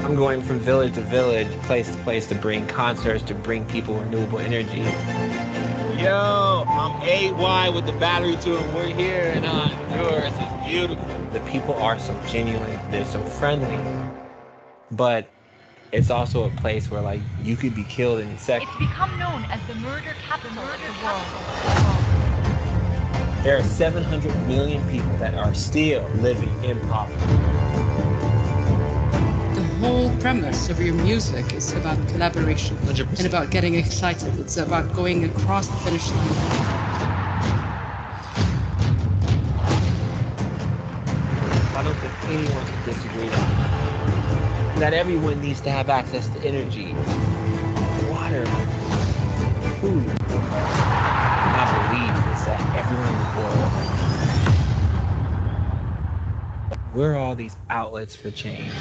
I'm going from village to village, place to place to bring concerts, to bring people renewable energy. Yo, I'm AY with the battery too, and we're here in Honduras. It's beautiful. The people are so genuine, they're so friendly, but it's also a place where like you could be killed in seconds. It's become known as the murder capital of the world. There are 700 million people that are still living in poverty. The whole premise of your music is about collaboration 100%. and about getting excited. It's about going across the finish line. I don't think anyone can disagree that everyone needs to have access to energy, water, food. My belief is that everyone in the world, we're all these outlets for change.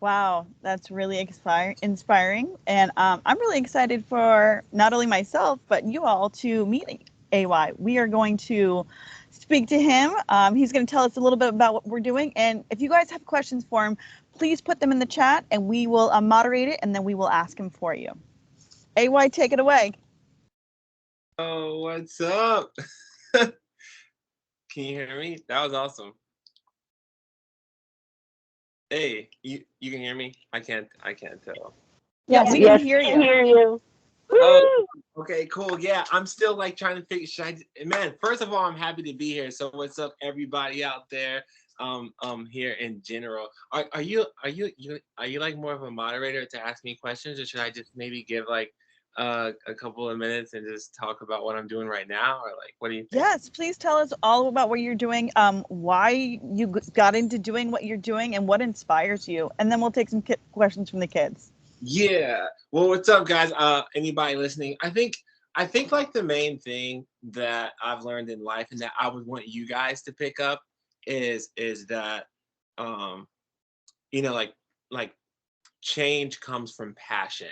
Wow, that's really inspiring. And I'm really excited for not only myself, but you all to meet AY. We are going to speak to him. He's going to tell us a little bit about what we're doing. And if you guys have questions for him, please put them in the chat and we will moderate it and then we will ask him for you. AY, take it away. Oh, what's up? Can you hear me? That was awesome. Hey, you can hear me? I can't tell. Yes, we can hear you. Oh, okay, cool. Yeah, I'm still like trying to figure. Man, first of all, I'm happy to be here. So what's up, everybody out there? Here in general. Are you like more of a moderator to ask me questions, or should I just maybe give like a couple of minutes and just talk about what I'm doing right now, or like what do you think? Yes, please tell us all about what you're doing, why you got into doing what you're doing, and what inspires you. And then we'll take some questions from the kids. Yeah. Well, what's up, guys? Anybody listening? I think like the main thing that I've learned in life and that I would want you guys to pick up is that you know, like change comes from passion,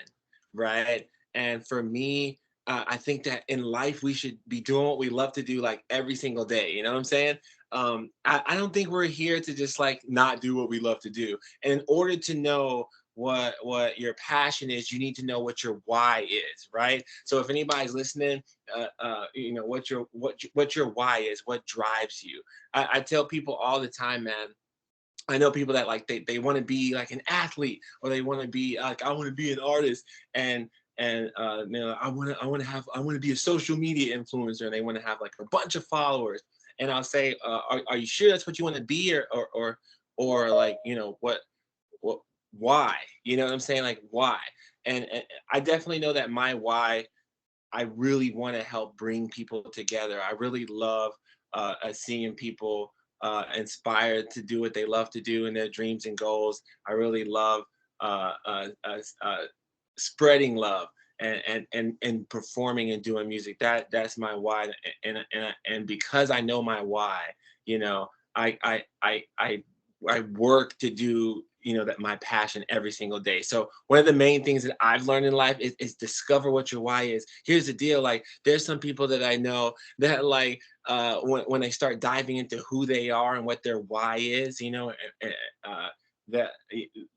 right? And for me, I think that in life we should be doing what we love to do like every single day. You know what I'm saying? I don't think we're here to just like not do what we love to do. And in order to know what your passion is, you need to know what your why is, right? So if anybody's listening, you know what your why is, what drives you. I tell people all the time, man. I know people that like they want to be like an athlete, or they want to be like, I want to be an artist, and you know, I want to be a social media influencer, and they want to have like a bunch of followers. And I'll say, are you sure that's what you want to be, or like, you know, what why? You know what I'm saying? Like why? And I definitely know that my why, I really want to help bring people together. I really love seeing people inspired to do what they love to do in their dreams and goals. I really love spreading love and performing and doing music. That's my why. And because I know my why, you know, I work to do, you know, that my passion every single day. So one of the main things that I've learned in life is discover what your why is. Here's the deal. Like there's some people that I know that like when they start diving into who they are and what their why is, you know, that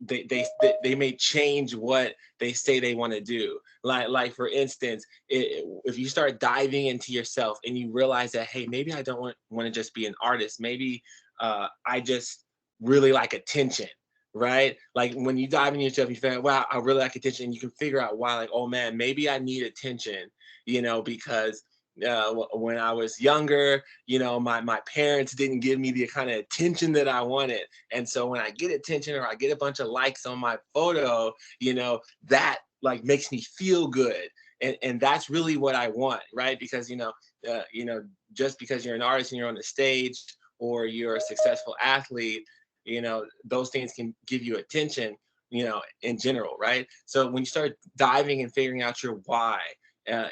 they may change what they say they want to do. Like for instance, if you start diving into yourself and you realize that, hey, maybe I don't want to just be an artist. Maybe I just really like attention, right? Like when you dive into yourself, you feel, wow, I really like attention. And you can figure out why, like, oh man, maybe I need attention, you know, because when I was younger, you know, my parents didn't give me the kind of attention that I wanted. And so when I get attention, or I get a bunch of likes on my photo, you know, that like makes me feel good. And that's really what I want, right? Because, you know, just because you're an artist and you're on the stage, or you're a successful athlete, you know, those things can give you attention, you know, in general, right? So when you start diving and figuring out your why,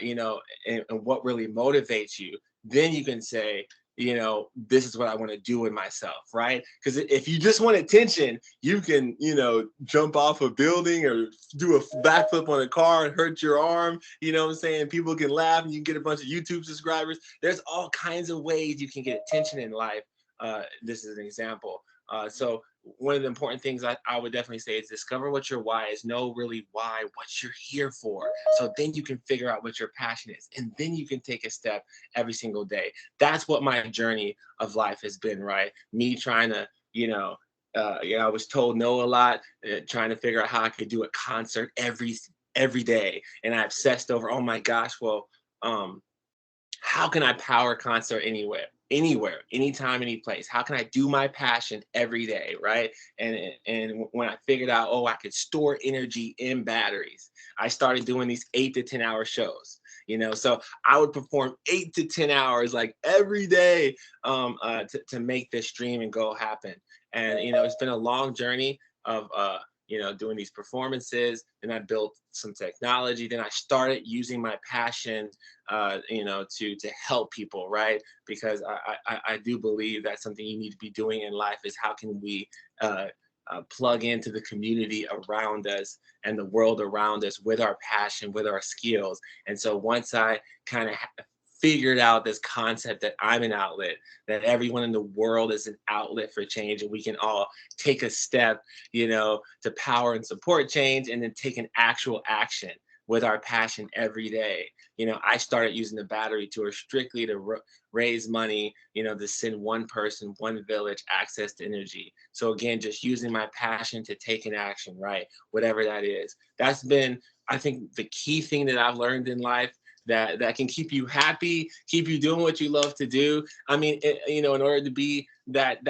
you know, and what really motivates you, then you can say, you know, this is what I want to do with myself, right? Because if you just want attention, you can, you know, jump off a building or do a backflip on a car and hurt your arm, you know what I'm saying? People can laugh and you can get a bunch of YouTube subscribers. There's all kinds of ways you can get attention in life. This is an example. So one of the important things I would definitely say is discover what your why is, know really why, what you're here for. So then you can figure out what your passion is, and then you can take a step every single day. That's what my journey of life has been, right? Me trying to, you know, I was told no a lot, trying to figure out how I could do a concert every day. And I obsessed over, oh my gosh, well, how can I power a concert anywhere, anytime, any place? How can I do my passion every day, right? And when I figured out, oh, I could store energy in batteries, I started doing these 8 to 10 hour shows. You know, so I would perform 8 to 10 hours like every day to make this dream and goal happen. And you know, it's been a long journey of you know, doing these performances. Then I built some technology. Then I started using my passion, you know, to help people, right? Because I do believe that's something you need to be doing in life, is how can we plug into the community around us and the world around us with our passion, with our skills. And so once I kind of figured out this concept that I'm an outlet, that everyone in the world is an outlet for change, and we can all take a step, you know, to power and support change, and then take an actual action with our passion every day. You know, I started using the battery tour strictly to raise money, you know, to send one person, one village access to energy. So again, just using my passion to take an action, right? Whatever that is. That's been, I think, the key thing that I've learned in life, that can keep you happy, keep you doing what you love to do. I mean, you know, in order to be that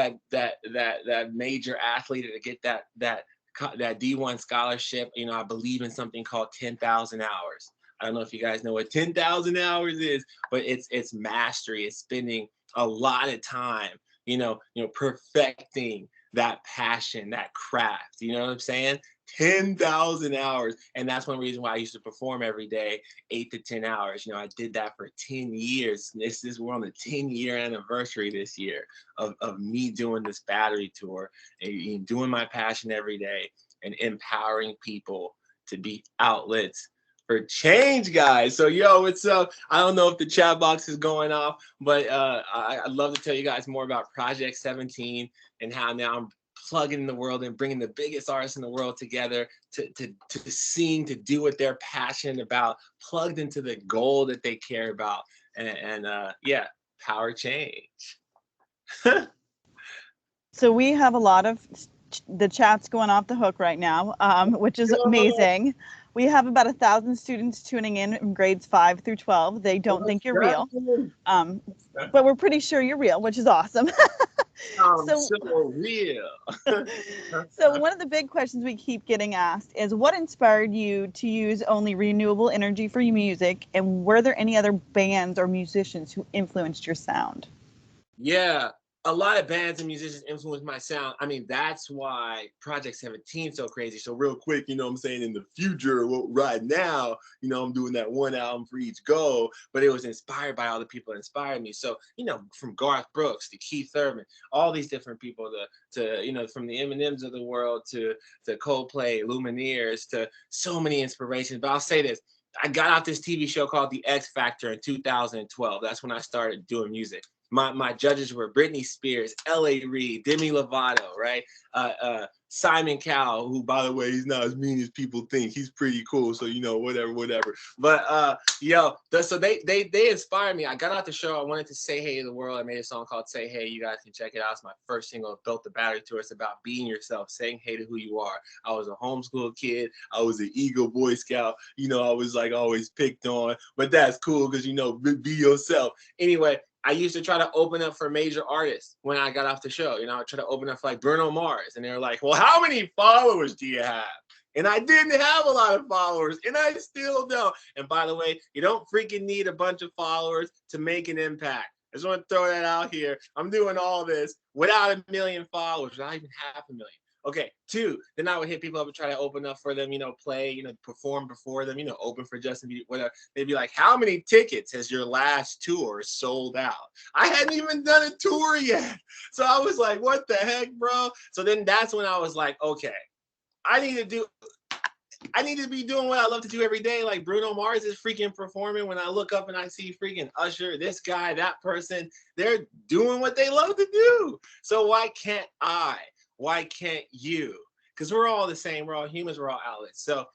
major athlete, or to get that D1 scholarship, you know, I believe in something called 10,000 hours. I don't know if you guys know what 10,000 hours is, but it's mastery. It's spending a lot of time, you know, perfecting that passion, that craft. You know what I'm saying? 10,000 hours. And that's one reason why I used to perform every day, 8 to 10 hours. You know, I did that for 10 years. We're on the 10-year anniversary this year of me doing this battery tour and doing my passion every day and empowering people to be outlets for change, guys. So, yo, what's up? I don't know if the chat box is going off, but I'd love to tell you guys more about Project 17 and how now I'm plugging the world and bringing the biggest artists in the world together to sing, to do what they're passionate about, plugged into the goal that they care about, and yeah, power change. So we have a lot of the chats going off the hook right now, which is amazing. We have about 1,000 students tuning in grades 5 through 12. They don't think you're real, but we're pretty sure you're real, which is awesome. So real. So one of the big questions we keep getting asked is, what inspired you to use only renewable energy for your music, and were there any other bands or musicians who influenced your sound? Yeah, a lot of bands and musicians influenced my sound. I mean, that's why Project 17 is so crazy. So real quick, you know what I'm saying, in the future, well, right now, you know, I'm doing that one album for each goal, but it was inspired by all the people that inspired me. So, you know, from Garth Brooks to Keith Urban, all these different people, to you know, from the Eminems of the world to Coldplay, Lumineers, to so many inspirations. But I'll say this, I got out this TV show called The X Factor in 2012. That's when I started doing music. My judges were Britney Spears, L.A. Reid, Demi Lovato, right? Simon Cowell, who, by the way, he's not as mean as people think. He's pretty cool, so, you know, whatever. But so they inspired me. I got out the show. I wanted to say hey to the world. I made a song called Say Hey. You guys can check it out. It's my first single. It built the battery tour. It's about being yourself, saying hey to who you are. I was a homeschool kid. I was an Eagle Boy Scout. You know, I was like always picked on, but that's cool because, you know, be yourself. Anyway, I used to try to open up for major artists when I got off the show. You know, I tried to open up for like Bruno Mars, and they were like, well, how many followers do you have? And I didn't have a lot of followers, and I still don't. And by the way, you don't freaking need a bunch of followers to make an impact. I just want to throw that out here. I'm doing all this without 1 million followers, not even 500,000. Okay, 2. Then I would hit people up and try to open up for them, play, perform before them, open for Justin Bieber, whatever. They'd be like, how many tickets has your last tour sold out? I hadn't even done a tour yet. So I was like, what the heck, bro? So then that's when I was like, okay, I need to be doing what I love to do every day. Like Bruno Mars is freaking performing. When I look up and I see freaking Usher, this guy, that person, they're doing what they love to do. So why can't I? Why can't you? Because we're all the same. We're all humans. We're all outlets. So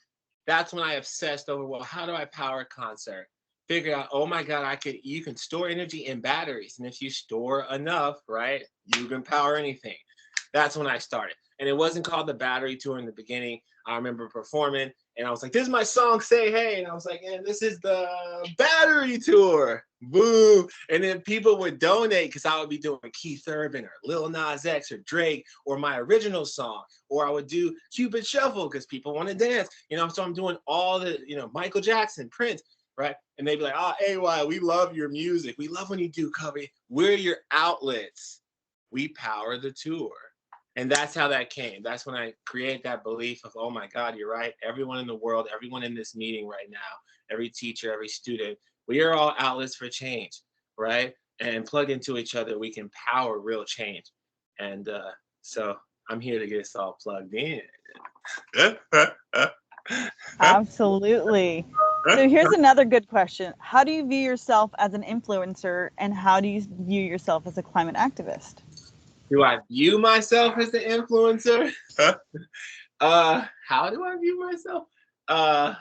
that's when I obsessed over, well, how do I power a concert? Figured out, oh my God, you can store energy in batteries. And if you store enough, right, you can power anything. That's when I started. And it wasn't called the Battery Tour in the beginning. I remember performing and I was like, this is my song, Say Hey. And I was like, and this is the Battery Tour. Boo. And then people would donate because I would be doing Keith Urban or Lil Nas X or Drake or my original song. Or I would do Cupid Shuffle because people want to dance. So I'm doing all the, Michael Jackson, Prince, right? And they'd be like, oh, AY, we love your music. We love when you do cover. We're your outlets. We power the tour. And that's how that came. That's when I create that belief of, oh my God, you're right. Everyone in the world, everyone in this meeting right now, every teacher, every student, we are all outlets for change, right? And plug into each other, we can power real change. And so I'm here to get us all plugged in. Absolutely. So here's another good question. How do you view yourself as an influencer, and how do you view yourself as a climate activist? Do I view myself as an influencer? How do I view myself? How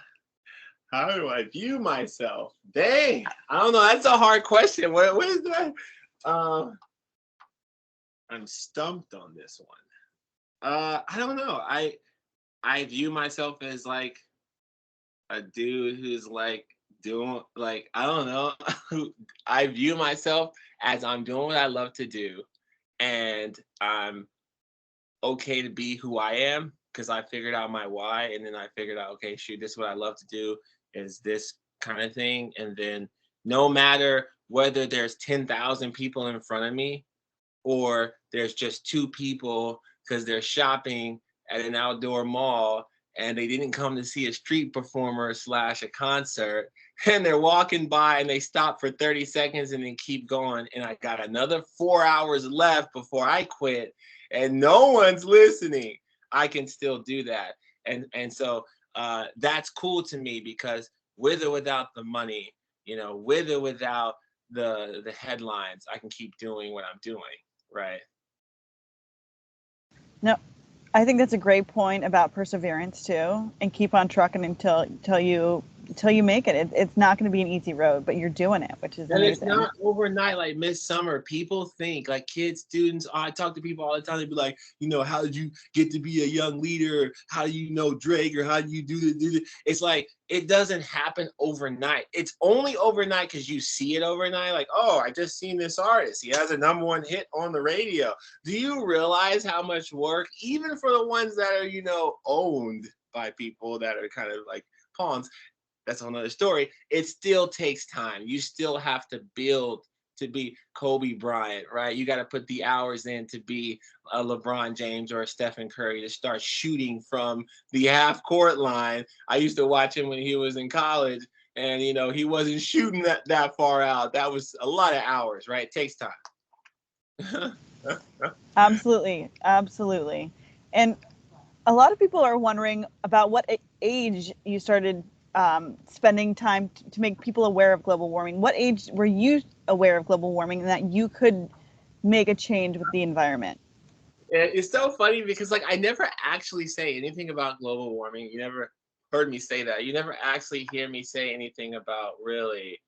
do I view myself? Dang, I don't know. That's a hard question. What is that? I'm stumped on this one. I don't know. I view myself as like a dude who's like doing like, I don't know. I view myself as I'm doing what I love to do. And I'm okay to be who I am because I figured out my why. And then I figured out, okay, shoot, this is what I love to do is this kind of thing. And then no matter whether there's 10,000 people in front of me or there's just 2 people because they're shopping at an outdoor mall and they didn't come to see a street performer / a concert, and they're walking by and they stop for 30 seconds and then keep going. And I got another 4 hours left before I quit and no one's listening. I can still do that. And so that's cool to me because with or without the money, with or without the headlines, I can keep doing what I'm doing, right? No, I think that's a great point about perseverance too, and keep on trucking until you make it. It's not going to be an easy road, but you're doing it, which is amazing. And it's not overnight like midsummer. People think like kids, students. I talk to people all the time. They be like, how did you get to be a young leader? How do you know Drake? Or how do you do this? It's like it doesn't happen overnight. It's only overnight because you see it overnight. Like, oh, I just seen this artist. He has a #1 hit on the radio. Do you realize how much work, even for the ones that are owned by people that are kind of like pawns? That's another story. It still takes time. You still have to build to be Kobe Bryant, right? You got to put the hours in to be a LeBron James or a Stephen Curry to start shooting from the half-court line. I used to watch him when he was in college, and he wasn't shooting that far out. That was a lot of hours, right? It takes time. Absolutely. And a lot of people are wondering about what age you started spending time to make people aware of global warming. What age were you aware of global warming and that you could make a change with the environment? It's so funny because I never actually say anything about global warming. You never heard me say that. You never actually hear me say anything about really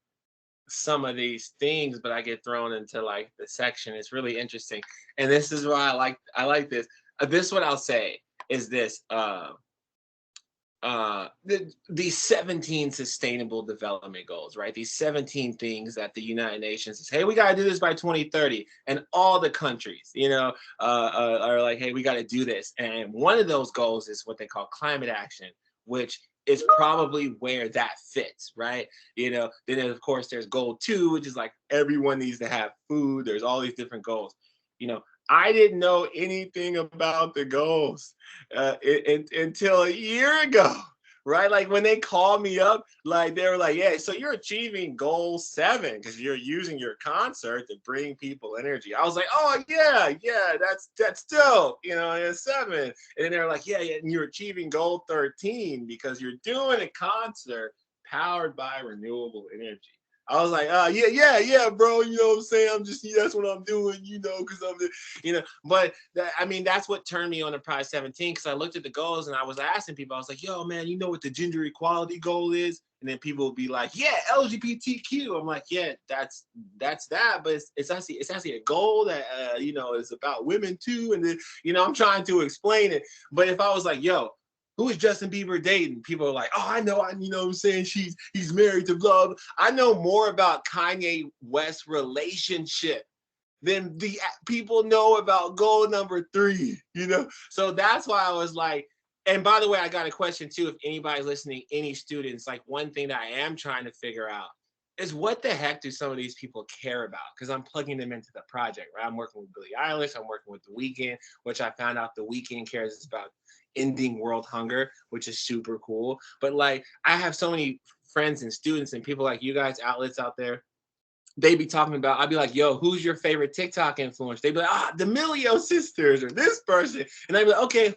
some of these things, but I get thrown into the section. It's really interesting. And this is why I like this. This is what I'll say is this. These 17 sustainable development goals, right? These 17 things that the United Nations says, hey, we got to do this by 2030. And all the countries, are like, hey, we got to do this. And one of those goals is what they call climate action, which is probably where that fits, right? Then of course there's goal 2, which is like everyone needs to have food. There's all these different goals. I didn't know anything about the goals until a year ago, right? Like when they called me up, like they were like, "Yeah, so you're achieving goal 7 because you're using your concert to bring people energy." I was like, "Oh yeah, that's dope, it's 7." And then they were like, "Yeah, and you're achieving goal 13 because you're doing a concert powered by renewable energy." I was like, yeah, bro. You know what I'm saying? I'm just, that's what I'm doing, because I'm but that's what turned me on to Pride 17, because I looked at the goals and I was asking people, I was like, yo, man, you know what the gender equality goal is? And then people would be like, yeah, LGBTQ. I'm like, yeah, that's that, but it's actually a goal that, is about women too. And then, I'm trying to explain it. But if I was like, yo, who is Justin Bieber dating? People are like, oh, I know, you know what I'm saying? He's married to blah, blah. I know more about Kanye West's relationship than the people know about goal number 3, So that's why I was like, and by the way, I got a question too. If anybody's listening, any students, like one thing that I am trying to figure out is what the heck do some of these people care about? Because I'm plugging them into the project, right? I'm working with Billie Eilish. I'm working with The Weeknd, which I found out The Weeknd cares about ending world hunger, which is super cool. But like, I have so many friends and students and people like you guys, outlets out there. They be talking about, I'd be like, yo, who's your favorite TikTok influencer? They'd be like, the D'Amelio sisters or this person. And I'd be like, okay,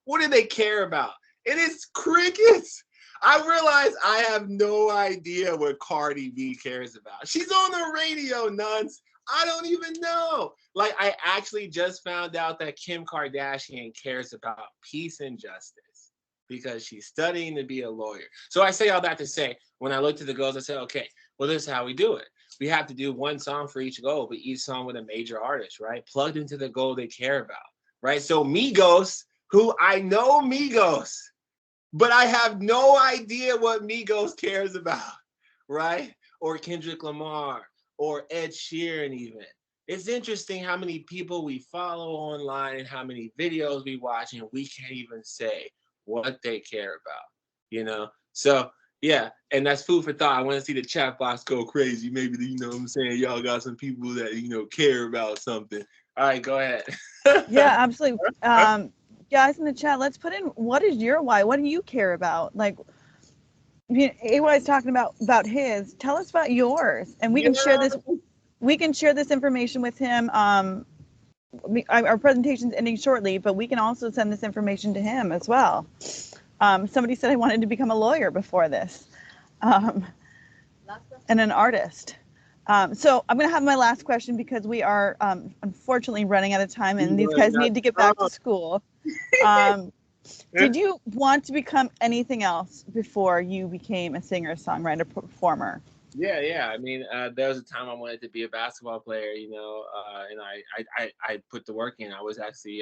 what do they care about? And it's crickets. I realize I have no idea what Cardi B cares about. She's on the radio, nuns. I don't even know. Like, I actually just found out that Kim Kardashian cares about peace and justice because she's studying to be a lawyer. So I say all that to say, when I looked at the goals, I said, okay, well, this is how we do it. We have to do one song for each goal, but each song with a major artist, right? Plugged into the goal they care about, right? So Migos, who I know Migos, but I have no idea what Migos cares about, right? Or Kendrick Lamar, or Ed Sheeran even. It's interesting how many people we follow online and how many videos we watch, and we can't even say what they care about, So yeah, and that's food for thought. I want to see the chat box go crazy. Maybe, what I'm saying, y'all got some people that, care about something. All right, go ahead. Yeah, absolutely. Guys in the chat, let's put in, what is your why? What do you care about? Like, AY is talking about his. Tell us about yours, and we can share this. We can share this information with him. Our presentation's ending shortly, but we can also send this information to him as well. Somebody said I wanted to become a lawyer before this, and an artist. So I'm going to have my last question because we are unfortunately running out of time, and these guys need to get back to school. Did you want to become anything else before you became a singer, songwriter, performer? Yeah. There was a time I wanted to be a basketball player, and I put the work in. I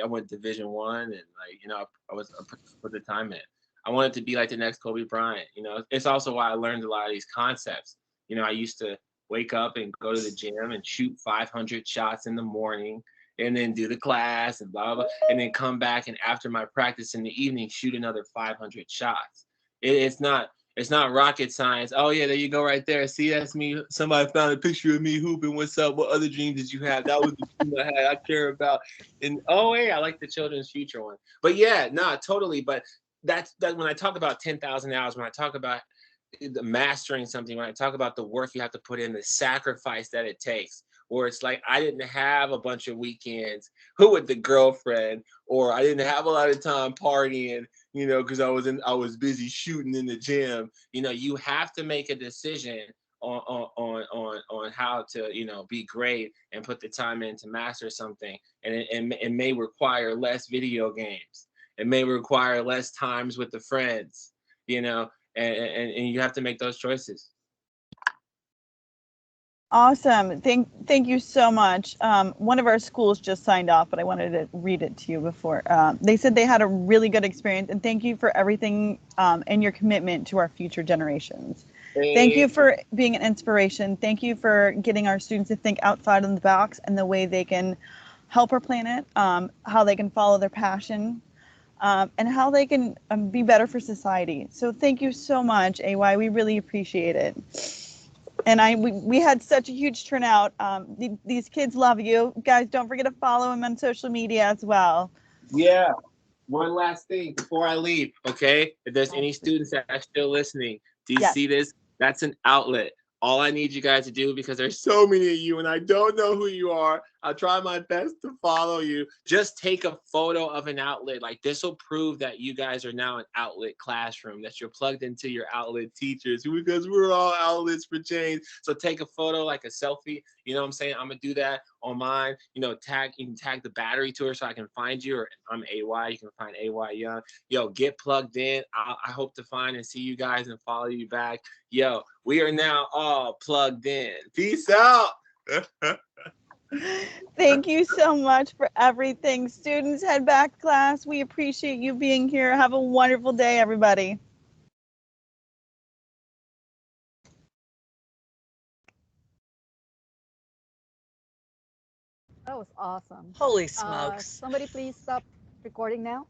went Division I, and I put the time in. I wanted to be like the next Kobe Bryant. It's also why I learned a lot of these concepts. I used to wake up and go to the gym and shoot 500 shots in the morning, and then do the class and blah, blah, blah, and then come back and after my practice in the evening, shoot another 500 shots. It's not rocket science. Oh yeah, there you go right there. See, that's me. Somebody found a picture of me hooping. What's up? What other dreams did you have? That was the dream I had. I care about. And oh yeah, I like the children's future one. But yeah, totally. But that's when I talk about 10,000 hours, when I talk about the mastering something, when I talk about the work you have to put in, the sacrifice that it takes, or it's like I didn't have a bunch of weekends with the girlfriend, or I didn't have a lot of time partying, because I was busy shooting in the gym. You have to make a decision on how to be great and put the time in to master something, and it may require less video games. It may require less times with the friends, and you have to make those choices. Awesome. Thank you so much. One of our schools just signed off, but I wanted to read it to you before. They said they had a really good experience, and thank you for everything and your commitment to our future generations. Thank you for being an inspiration. Thank you for getting our students to think outside of the box and the way they can help our planet, how they can follow their passion, and how they can be better for society. So thank you so much, AY. We really appreciate it. And we had such a huge turnout. These kids love you. Guys, don't forget to follow him on social media as well. Yeah. One last thing before I leave, okay? If there's any students that are still listening, do you see this? That's an outlet. All I need you guys to do, because there's so many of you and I don't know who you are, I'll try my best to follow you. Just take a photo of an outlet. Like, this will prove that you guys are now an outlet classroom, that you're plugged into your outlet teachers, because we're all outlets for change. So take a photo, like a selfie. You know what I'm saying? I'm gonna do that on mine. You know, you can tag the battery to her so I can find you, or I'm AY. You can find AY Young. Yo, get plugged in. I hope to find and see you guys and follow you back. Yo, we are now all plugged in. Peace out. Thank you so much for everything. Students, head back to class. We appreciate you being here. Have a wonderful day, everybody. That was awesome. Holy smokes. Somebody please stop recording now.